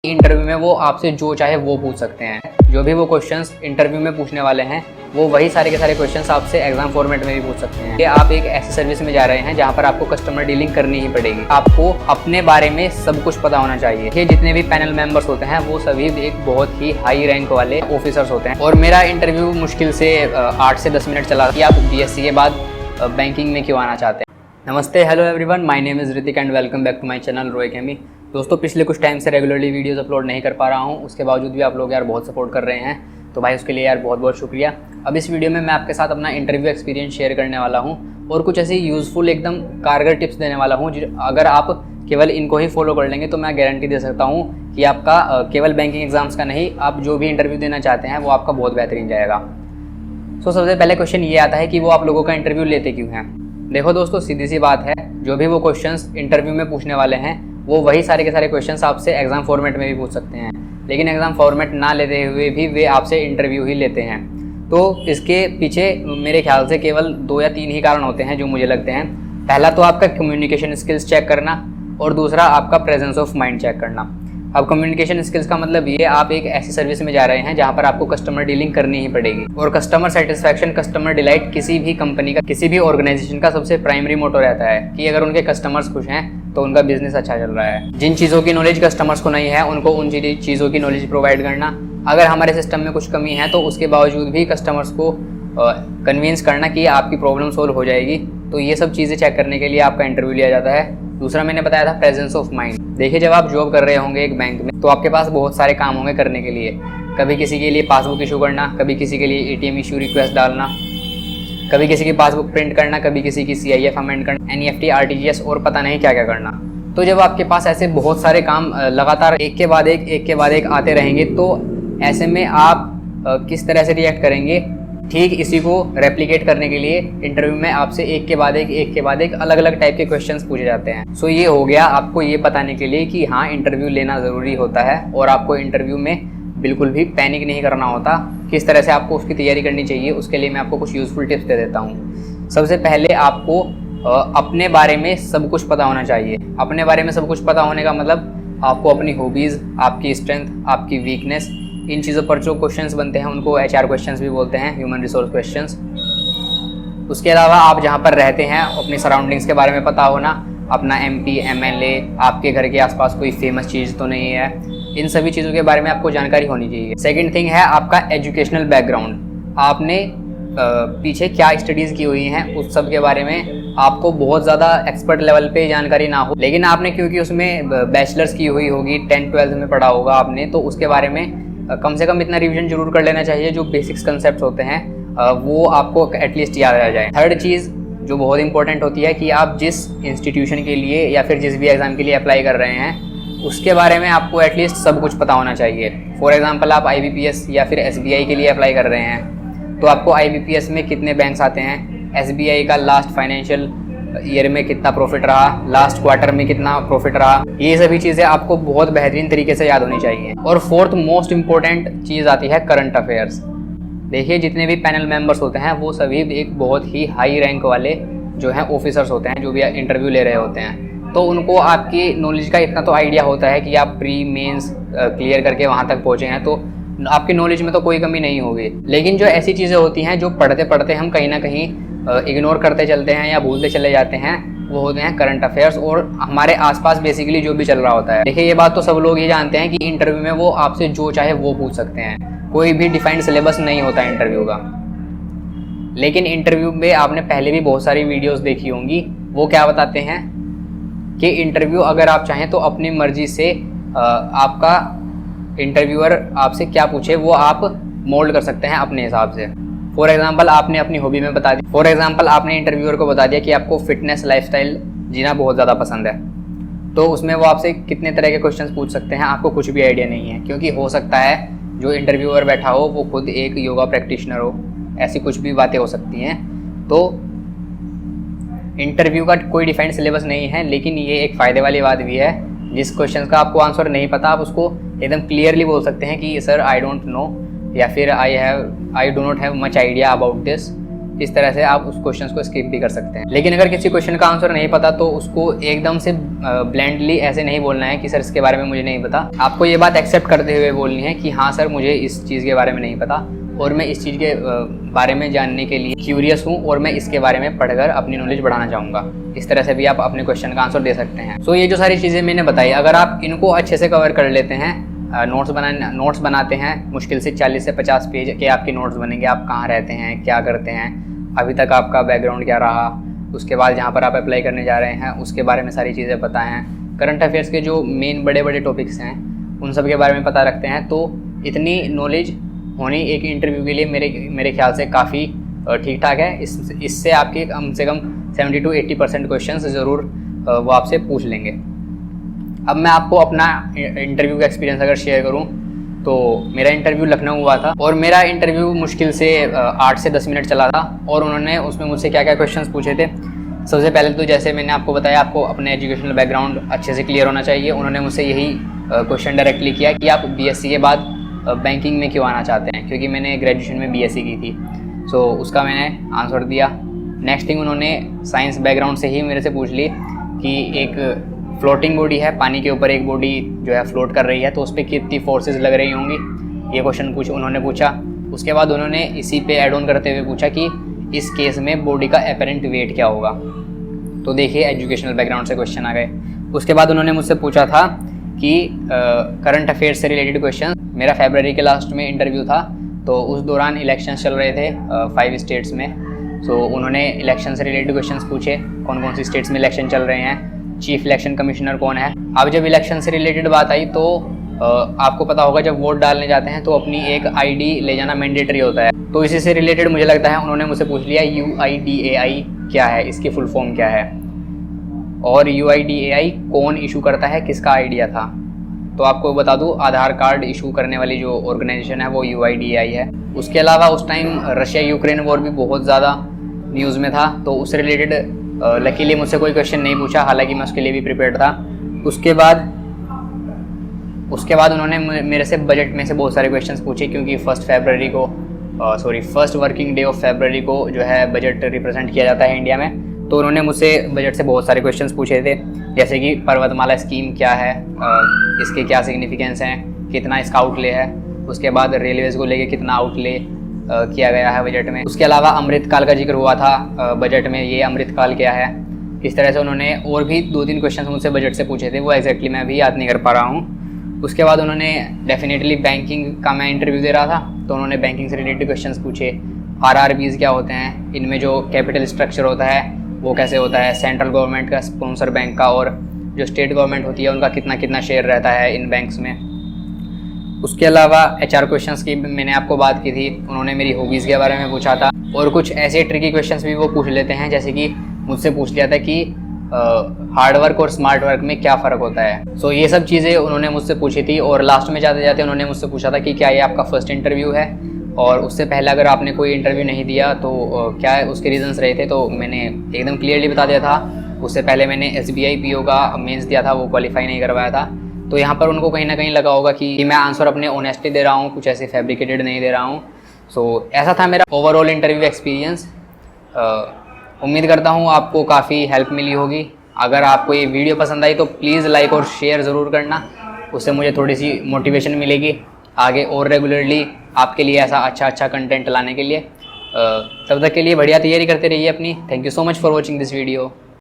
Interview में वो आपसे जो चाहे वो पूछ सकते हैं। जो भी वो क्वेश्चंस इंटरव्यू में पूछने वाले हैं वो वही सारे के सारे क्वेश्चंस आपसे एग्जाम फॉर्मेट में भी पूछ सकते हैं। कि आप एक ऐसी सर्विस में जा रहे हैं जहां पर आपको कस्टमर डीलिंग करनी ही पड़ेगी। आपको अपने बारे में सब कुछ पता होना चाहिए। ये जितने भी पैनल मेंबर्स होते हैं वो सभी एक बहुत ही हाई रैंक वाले ऑफिसर्स होते हैं। और मेरा इंटरव्यू मुश्किल से 8 से 10 मिनट चला कि आप BSc के बाद बैंकिंग में क्यों आना चाहते हैं। नमस्ते, hello everyone, my name is Hrithik and welcome back to my channel रोय केमी। दोस्तों, पिछले कुछ टाइम से रेगुलरली वीडियोस अपलोड नहीं कर पा रहा हूं, उसके बावजूद भी आप लोग यार बहुत सपोर्ट कर रहे हैं, तो भाई उसके लिए यार बहुत बहुत शुक्रिया। अब इस वीडियो में मैं आपके साथ अपना इंटरव्यू एक्सपीरियंस शेयर करने वाला हूं और कुछ ऐसी यूज़फुल एकदम कारगर टिप्स देने वाला हूं। अगर आप केवल इनको ही फॉलो कर लेंगे तो मैं गारंटी दे सकता हूँ कि आपका केवल बैंकिंग एग्जाम्स का नहीं, आप जो भी इंटरव्यू देना चाहते हैं वो आपका बहुत बेहतरीन जाएगा। सबसे पहले क्वेश्चन ये आता है कि वो आप लोगों का इंटरव्यू लेते क्यों हैं। देखो दोस्तों, सीधी सी बात है, जो भी वो क्वेश्चंस इंटरव्यू में पूछने वाले हैं वो वही सारे के सारे क्वेश्चंस आपसे एग्जाम फॉर्मेट में भी पूछ सकते हैं, लेकिन एग्जाम फॉर्मेट ना लेते हुए भी वे आपसे इंटरव्यू ही लेते हैं। तो इसके पीछे मेरे ख्याल से केवल 2 या 3 ही कारण होते हैं जो मुझे लगते हैं। पहला तो आपका कम्युनिकेशन स्किल्स चेक करना और दूसरा आपका प्रेजेंस ऑफ माइंड चेक करना। अब कम्युनिकेशन स्किल्स का मतलब ये, आप एक ऐसी सर्विस में जा रहे हैं जहां पर आपको कस्टमर डीलिंग करनी ही पड़ेगी और कस्टमर सेटिस्फैक्शन, कस्टमर डिलाइट किसी भी कंपनी का, किसी भी ऑर्गेनाइजेशन का सबसे प्राइमरी मोटो रहता है कि अगर उनके कस्टमर्स खुश हैं तो उनका बिजनेस अच्छा चल रहा है। जिन चीज़ों की नॉलेज कस्टमर्स को नहीं है उनको उन चीज़ों की नॉलेज प्रोवाइड करना। अगर हमारे सिस्टम में कुछ कमी है तो उसके बावजूद भी कस्टमर्स को कन्विंस करना कि आपकी प्रॉब्लम सोल्व हो जाएगी। तो ये सब चीज़ें चेक करने के लिए आपका इंटरव्यू लिया जाता है। दूसरा मैंने बताया था प्रेजेंस ऑफ माइंड। देखिए, जब आप जॉब कर रहे होंगे एक बैंक में तो आपके पास बहुत सारे काम होंगे करने के लिए। कभी किसी के लिए पासबुक इशू करना, कभी किसी के लिए ATM इशू रिक्वेस्ट डालना, कभी किसी की पासबुक प्रिंट करना, कभी किसी की CIF अमेंड करना, NEFT, RTGS और पता नहीं क्या क्या करना। तो जब आपके पास ऐसे बहुत सारे काम लगातार एक के बाद एक आते रहेंगे तो ऐसे में आप किस तरह से रिएक्ट करेंगे। ठीक इसी को रेप्लिकेट करने के लिए इंटरव्यू में आपसे एक के बाद एक अलग अलग टाइप के क्वेश्चंस पूछे जाते हैं। सो ये हो गया आपको ये बताने के लिए कि हाँ, इंटरव्यू लेना ज़रूरी होता है और आपको इंटरव्यू में बिल्कुल भी पैनिक नहीं करना होता। किस तरह से आपको उसकी तैयारी करनी चाहिए उसके लिए मैं आपको कुछ यूज़फुल टिप्स दे देता हूँ। सबसे पहले आपको अपने बारे में सब कुछ पता होना चाहिए। अपने बारे में सब कुछ पता होने का मतलब आपको अपनी हॉबीज़, आपकी स्ट्रेंथ, आपकी वीकनेस, इन चीज़ों पर जो क्वेश्चंस बनते हैं उनको HR क्वेश्चंस भी बोलते हैं, ह्यूमन रिसोर्स क्वेश्चंस। उसके अलावा आप जहाँ पर रहते हैं अपनी सराउंडिंग्स के बारे में पता होना, अपना MP, MLA, आपके घर के आसपास कोई फेमस चीज़ तो नहीं है, इन सभी चीज़ों के बारे में आपको जानकारी होनी चाहिए। सेकेंड थिंग है आपका एजुकेशनल बैकग्राउंड। आपने पीछे क्या स्टडीज़ की हुई हैं उस सब के बारे में आपको बहुत ज़्यादा एक्सपर्ट लेवल पे जानकारी ना हो, लेकिन आपने क्योंकि उसमें बैचलर्स की हुई होगी, 10th-12th में पढ़ा होगा आपने, तो उसके बारे में कम से कम इतना रिवीजन जरूर कर लेना चाहिए। जो बेसिक्स कंसेप्ट होते हैं वो आपको एटलीस्ट याद आ जाए। थर्ड चीज़ जो बहुत इंपॉर्टेंट होती है कि आप जिस इंस्टीट्यूशन के लिए या फिर जिस भी एग्ज़ाम के लिए अप्लाई कर रहे हैं उसके बारे में आपको एटलीस्ट सब कुछ पता होना चाहिए। फॉर एग्जांपल, आप IBPS या फिर SBI के लिए अप्लाई कर रहे हैं तो आपको IBPS में कितने बैंक्स आते हैं, SBI का लास्ट फाइनेंशियल ईयर में कितना प्रॉफिट रहा, लास्ट क्वार्टर में कितना प्रॉफिट रहा, ये सभी चीज़ें आपको बहुत बेहतरीन तरीके से याद होनी चाहिए। और फोर्थ मोस्ट इम्पोर्टेंट चीज़ आती है करंट अफेयर्स। देखिए, जितने भी पैनल मेंबर्स होते हैं वो सभी एक बहुत ही हाई रैंक वाले जो हैं ऑफिसर्स होते हैं, जो भी इंटरव्यू ले रहे होते हैं। तो उनको आपकी नॉलेज का इतना तो आइडिया होता है कि आप प्री मेंस क्लियर करके वहाँ तक पहुँचे हैं, तो आपकी नॉलेज में तो कोई कमी नहीं होगी। लेकिन जो ऐसी चीज़ें होती हैं जो पढ़ते पढ़ते हम कहीं ना कहीं इग्नोर करते चलते हैं या भूलते चले जाते हैं, वो होते हैं करंट अफेयर्स और हमारे आसपास बेसिकली जो भी चल रहा होता है। देखिए, ये बात तो सब लोग ये जानते हैं कि इंटरव्यू में वो आपसे जो चाहे वो पूछ सकते हैं, कोई भी डिफाइंड सिलेबस नहीं होता इंटरव्यू का। लेकिन इंटरव्यू में आपने पहले भी बहुत सारी वीडियोस देखी होंगी, वो क्या बताते हैं कि इंटरव्यू अगर आप चाहें तो अपनी मर्जी से आपका इंटरव्यूअर आपसे क्या पूछे वो आप मोल्ड कर सकते हैं अपने हिसाब से। फॉर एग्जाम्पल, आपने अपनी हॉबी में बता दिया, फॉर एग्जाम्पल आपने इंटरव्यूअर को बता दिया कि आपको फिटनेस लाइफस्टाइल जीना बहुत ज़्यादा पसंद है, तो उसमें वो आपसे कितने तरह के क्वेश्चंस पूछ सकते हैं आपको कुछ भी आइडिया नहीं है, क्योंकि हो सकता है जो इंटरव्यूअर बैठा हो वो खुद एक योगा प्रैक्टिशनर हो, ऐसी कुछ भी बातें हो सकती हैं। तो इंटरव्यू का कोई डिफाइंड सिलेबस नहीं है, लेकिन ये एक फ़ायदे वाली बात भी है। जिस क्वेश्चन का आपको आंसर नहीं पता आप उसको एकदम क्लियरली बोल सकते हैं कि सर आई डोंट नो, या फिर I do not have much idea about this. इस तरह से आप उस क्वेश्चन को स्किप भी कर सकते हैं। लेकिन अगर किसी क्वेश्चन का आंसर नहीं पता तो उसको एकदम से ब्लाइंडली ऐसे नहीं बोलना है कि सर इसके बारे में मुझे नहीं पता। आपको ये बात एक्सेप्ट करते हुए बोलनी है कि हाँ सर मुझे इस चीज़ के बारे में नहीं पता और मैं इस चीज़ के बारे में जानने के लिए क्यूरियस हूँ और मैं इसके बारे में पढ़कर अपनी नॉलेज बढ़ाना चाहूँगा। इस तरह से भी आप अपने क्वेश्चन का आंसर दे सकते हैं। सो ये जो सारी चीज़ें मैंने बताई, अगर आप इनको अच्छे से कवर कर लेते हैं, नोट्स बनाते हैं, मुश्किल से 40 से 50 पेज के आपके नोट्स बनेंगे। आप कहाँ रहते हैं, क्या करते हैं, अभी तक आपका बैकग्राउंड क्या रहा, उसके बाद जहाँ पर आप अप्लाई करने जा रहे हैं उसके बारे में सारी चीज़ें पता हैं, करंट अफेयर्स के जो मेन बड़े बड़े टॉपिक्स हैं उन सब के बारे में पता रखते हैं, तो इतनी नॉलेज होनी एक इंटरव्यू के लिए मेरे ख्याल से काफ़ी ठीक ठाक है। इससे आपके कम से कम 70 to 80% क्वेश्चन ज़रूर वो आपसे पूछ लेंगे। अब मैं आपको अपना इंटरव्यू का एक्सपीरियंस अगर शेयर करूं तो मेरा इंटरव्यू लखनऊ हुआ था और मेरा इंटरव्यू मुश्किल से 8 से 10 मिनट चला था और उन्होंने उसमें मुझसे क्या क्या क्वेश्चंस पूछे थे। सबसे पहले तो जैसे मैंने आपको बताया, आपको अपने एजुकेशनल बैकग्राउंड अच्छे से क्लियर होना चाहिए। उन्होंने मुझसे यही क्वेश्चन डायरेक्टली किया कि आप बीएससी के बाद बैंकिंग में क्यों आना चाहते हैं, क्योंकि मैंने ग्रेजुएशन में बीएससी की थी। सो उसका मैंने आंसर दिया। नेक्स्ट थिंग, उन्होंने साइंस बैकग्राउंड से ही मेरे से पूछ ली कि एक फ्लोटिंग बॉडी है, पानी के ऊपर एक बॉडी जो है फ्लोट कर रही है, तो उस पर कितनी फोर्सेस लग रही होंगी, ये क्वेश्चन उन्होंने पूछा। उसके बाद उन्होंने इसी पे ऐड ऑन करते हुए पूछा कि इस केस में बॉडी का एपरेंट वेट क्या होगा। तो देखिए एजुकेशनल बैकग्राउंड से क्वेश्चन आ गए। उसके बाद उन्होंने मुझसे पूछा था कि करंट अफेयर्स से रिलेटेड क्वेश्चन। मेरा फरवरी के लास्ट में इंटरव्यू था, तो उस दौरान इलेक्शंस चल रहे थे 5 स्टेट्स में। सो उन्होंने इलेक्शन से रिलेटेड क्वेश्चंस पूछे, कौन कौन सी स्टेट्स में इलेक्शन चल रहे हैं, चीफ इलेक्शन कमिश्नर कौन है। अब जब इलेक्शन से रिलेटेड बात आई तो आपको पता होगा जब वोट डालने जाते हैं तो अपनी एक आईडी ले जाना मैंडेटरी होता है। तो इसी से रिलेटेड मुझे लगता है उन्होंने मुझसे पूछ लिया UIDAI क्या है, इसकी फुल फॉर्म क्या है, और UIDAI कौन इशू करता है, किसका आइडिया था। तो आपको बता दूं, आधार कार्ड इशू करने वाली जो ऑर्गेनाइजेशन है वो UIDAI है। उसके अलावा उस टाइम रशिया यूक्रेन वॉर भी बहुत ज़्यादा न्यूज़ में था, तो उससे रिलेटेड लकीली मुझसे कोई क्वेश्चन नहीं पूछा, हालांकि मैं उसके लिए भी प्रिपेयर्ड था। उसके बाद उन्होंने मेरे से बजट में से बहुत सारे क्वेश्चंस पूछे, क्योंकि first working day of February को जो है बजट रिप्रेजेंट किया जाता है इंडिया में। तो उन्होंने मुझसे बजट से बहुत सारे क्वेश्चंस पूछे थे, जैसे कि पर्वतमाला स्कीम क्या है, इसके क्या सिग्निफिकेंस हैं, कितना इसका आउटले है, उसके बाद रेलवेज़ को लेके कितना आउटले किया गया है बजट में। उसके अलावा अमृतकाल का जिक्र हुआ था बजट में, ये अमृतकाल क्या है। इस तरह से उन्होंने और भी 2-3 क्वेश्चन मुझसे बजट से पूछे थे, वो एग्जैक्टली मैं अभी याद नहीं कर पा रहा हूँ। उसके बाद उन्होंने डेफिनेटली बैंकिंग का मैं इंटरव्यू दे रहा था, तो उन्होंने बैंकिंग से रिलेटेड क्वेश्चंस पूछे। RRBs क्या होते हैं, इनमें जो कैपिटल स्ट्रक्चर होता है वो कैसे होता है, सेंट्रल गवर्नमेंट का स्पॉन्सर बैंक का और जो स्टेट गवर्नमेंट होती है उनका कितना कितना शेयर रहता है इन बैंक्स में। उसके अलावा HR क्वेश्चंस की मैंने आपको बात की थी, उन्होंने मेरी हॉबीज़ के बारे में पूछा था, और कुछ ऐसे ट्रिकी क्वेश्चंस भी वो पूछ लेते हैं, जैसे कि मुझसे पूछ लिया था कि हार्ड वर्क और स्मार्ट वर्क में क्या फ़र्क होता है। सो ये सब चीज़ें उन्होंने मुझसे पूछी थी। और लास्ट में जाते जाते उन्होंने मुझसे पूछा था कि क्या ये आपका फर्स्ट इंटरव्यू है, और उससे पहले अगर आपने कोई इंटरव्यू नहीं दिया तो क्या उसके रीजंस रहे थे। तो मैंने एकदम क्लियरली बता दिया था। उससे पहले मैंने SBI PO का मेंस दिया था, वो क्वालिफाई नहीं करवाया था। तो यहाँ पर उनको कहीं ना कहीं लगा होगा कि मैं आंसर अपने ऑनेस्टली दे रहा हूँ, कुछ ऐसे फैब्रिकेटेड नहीं दे रहा हूँ। सो ऐसा था मेरा ओवरऑल इंटरव्यू एक्सपीरियंस। उम्मीद करता हूँ आपको काफ़ी हेल्प मिली होगी। अगर आपको ये वीडियो पसंद आई तो प्लीज़ लाइक और शेयर ज़रूर करना, उससे मुझे थोड़ी सी मोटिवेशन मिलेगी आगे और रेगुलरली आपके लिए ऐसा अच्छा कंटेंट लाने के लिए। तब तक के लिए बढ़िया तैयारी करते रहिए अपनी। Thank you so much for watching this video.